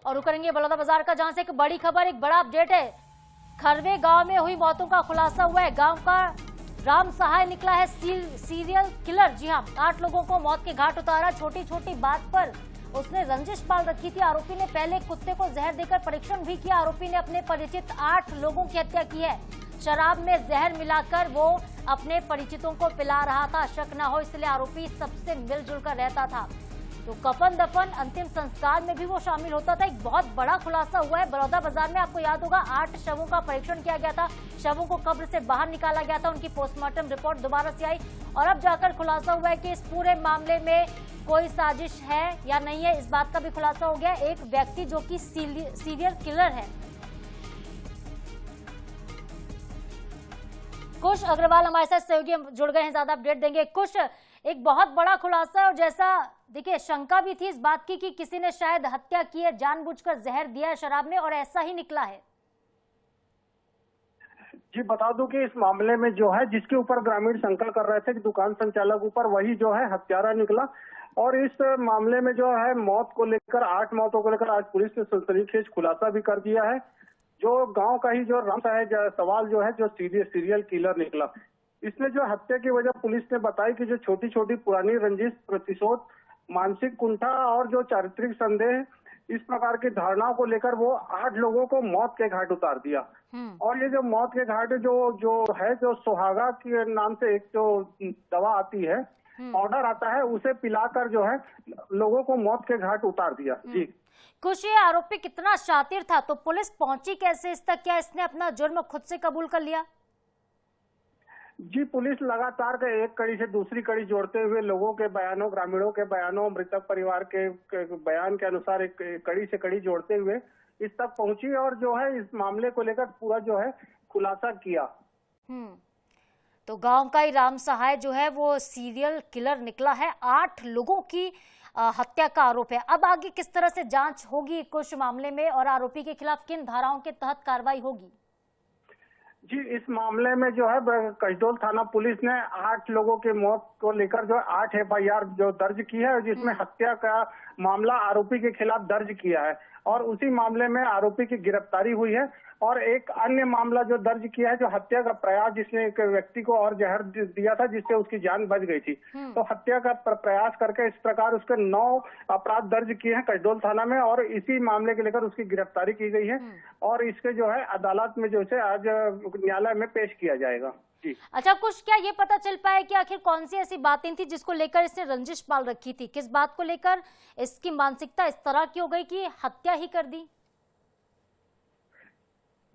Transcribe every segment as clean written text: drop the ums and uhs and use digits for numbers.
और करेंगे बलौदाबाजार का, जहां से एक बड़ी खबर, एक बड़ा अपडेट है। खरवे गांव में हुई मौतों का खुलासा हुआ है। गांव का राम सहाय निकला है सीरियल किलर। जी हां, 8 लोगों को मौत के घाट उतारा। छोटी छोटी बात पर उसने रंजिश पाल रखी थी। आरोपी ने पहले कुत्ते को जहर देकर परीक्षण भी किया। आरोपी ने अपने परिचित 8 लोगों की हत्या की है। शराब में जहर मिलाकर वो अपने परिचितों को पिला रहा था। शक न हो इसलिए आरोपी सबसे मिलजुल कर रहता था। तो कफन दफन अंतिम संस्कार में भी वो शामिल होता था। एक बहुत बड़ा खुलासा हुआ है बलौदाबाजार में। आपको याद होगा 8 शवों का परीक्षण किया गया था। शवों को कब्र से बाहर निकाला गया था। उनकी पोस्टमार्टम रिपोर्ट दोबारा से आई और अब जाकर खुलासा हुआ है कि इस पूरे मामले में कोई साजिश है या नहीं है, इस बात का भी खुलासा हो गया। एक व्यक्ति जो कि सीरियल किलर है। कुश अग्रवाल हमारे साथ सहयोगी जुड़ गए हैं, ज्यादा अपडेट देंगे। कुश, एक बहुत बड़ा खुलासा है और जैसा देखिए शंका भी थी इस बात की कि किसी ने शायद हत्या की है, जानबूझकर जहर दिया है शराब में, और ऐसा ही निकला है। जी बता दूं कि इस मामले में जो है जिसके ऊपर ग्रामीण शंका कर रहे थे कि दुकान संचालक ऊपर, वही जो है हत्यारा निकला। और इस मामले में जो है मौत को लेकर 8 मौतों को लेकर आज पुलिस ने सनसनीखेज खुलासा भी कर दिया है। जो गांव का ही जो राम साहब सवाल जो है जो सीरियल किलर निकला। इसने जो हत्या की वजह पुलिस ने बताई कि जो छोटी छोटी पुरानी रंजिश, प्रतिशोध, मानसिक कुंठा और जो चारित्रिक संदेह, इस प्रकार की धारणाओं को लेकर वो 8 लोगों को मौत के घाट उतार दिया। और ये जो मौत के घाट जो सुहागा के नाम से एक जो दवा आती है, पाउडर आता है, उसे पिलाकर जो है लोगों को मौत के घाट उतार दिया। जी कुछ ये आरोपी कितना शातिर था, तो पुलिस पहुंची कैसे इस तक? क्या इसने अपना जुर्म खुद से कबूल कर लिया? जी पुलिस लगातार के एक कड़ी से दूसरी कड़ी जोड़ते हुए लोगों के बयानों, ग्रामीणों के बयानों, मृतक परिवार के बयान के अनुसार एक कड़ी से कड़ी जोड़ते हुए इस तक पहुंची और जो है इस मामले को लेकर पूरा जो है खुलासा किया। तो गांव का ही राम सहाय जो है वो सीरियल किलर निकला है। 8 लोगों की हत्या का आरोप है। अब आगे किस तरह से जांच होगी कुछ मामले में और आरोपी के खिलाफ किन धाराओं के तहत कार्रवाई होगी? जी इस मामले में जो है कसडोल थाना पुलिस ने 8 लोगों की मौत को लेकर जो 8 FIR जो दर्ज की है, जिसमें हत्या का मामला आरोपी के खिलाफ दर्ज किया है और उसी मामले में आरोपी की गिरफ्तारी हुई है। और एक अन्य मामला जो दर्ज किया है जो हत्या का प्रयास, जिसने एक व्यक्ति को और जहर दिया था जिससे उसकी जान बच गई थी। तो हत्या का प्रयास करके इस प्रकार उसके 9 अपराध दर्ज किए हैं कसडोल थाना में और इसी मामले के लेकर उसकी गिरफ्तारी की गई है और इसके जो है अदालत में जो है आज न्यायालय में पेश किया जाएगा। जी अच्छा, कुछ क्या ये पता चल पाया कि आखिर कौन सी ऐसी बातें थी जिसको लेकर इसने रंजिश पाल रखी थी? किस बात को लेकर इसकी मानसिकता इस तरह की हो गई कि हत्या ही कर दी?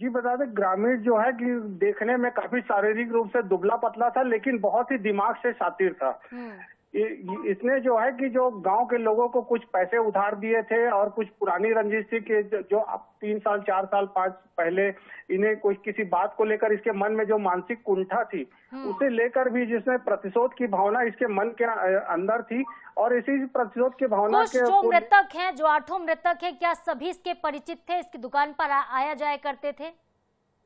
जी बता दें, ग्रामीण जो है कि देखने में काफी शारीरिक रूप से दुबला पतला था, लेकिन बहुत ही दिमाग से शातिर था। इसने जो है कि जो गांव के लोगों को कुछ पैसे उधार दिए थे और कुछ पुरानी रंजिश थी कि जो अब 3 साल 4 साल 5 पहले इन्हें कुछ किसी बात को लेकर इसके मन में जो मानसिक कुंठा थी उसे लेकर भी जिसने प्रतिशोध की भावना इसके मन के अंदर थी और इसी प्रतिशोध की भावना के जो मृतक हैं, जो 8 मृतक हैं, क्या सभी इसके परिचित थे? इसकी दुकान पर आया जाया करते थे?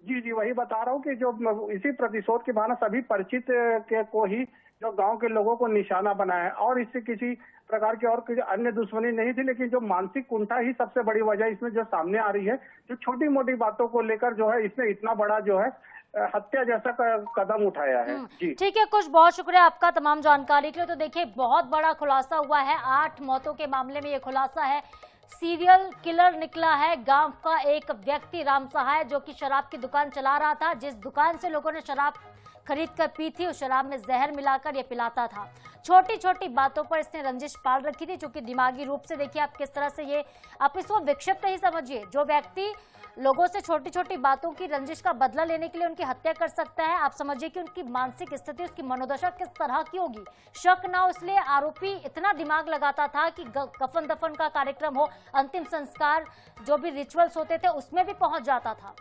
जी वही बता रहा हूँ कि जो इसी प्रतिशोध की भावना सभी परिचित के को ही जो गांव के लोगों को निशाना बनाया और इससे किसी प्रकार की और कोई अन्य दुश्मनी नहीं थी। लेकिन जो मानसिक कुंठा ही सबसे बड़ी वजह इसमें जो सामने आ रही है, जो छोटी मोटी बातों को लेकर जो है इसने इतना बड़ा जो है हत्या जैसा कदम उठाया है। जी ठीक है कुछ, बहुत शुक्रिया आपका तमाम जानकारी के लिए। तो देखिए बहुत बड़ा खुलासा हुआ है। 8 मौतों के मामले में ये खुलासा है। सीरियल किलर निकला है गांव का एक व्यक्ति राम सहाय, जो कि शराब की दुकान चला रहा था। जिस दुकान से लोगों ने शराब खरीद कर पी थी, उस शराब में जहर मिलाकर ये पिलाता था। छोटी छोटी बातों पर इसने रंजिश पाल रखी थी, क्योंकि दिमागी रूप से देखिए आप किस तरह से ये, आप इसको विक्षिप्त ही समझिए। जो व्यक्ति लोगों से छोटी छोटी बातों की रंजिश का बदला लेने के लिए उनकी हत्या कर सकता है, आप समझिए कि उनकी मानसिक स्थिति, उसकी मनोदशा किस तरह की होगी। शक ना हो इसलिए आरोपी इतना दिमाग लगाता था कि कफन दफन का कार्यक्रम हो, अंतिम संस्कार जो भी रिचुअल्स होते थे उसमें भी पहुंच जाता था।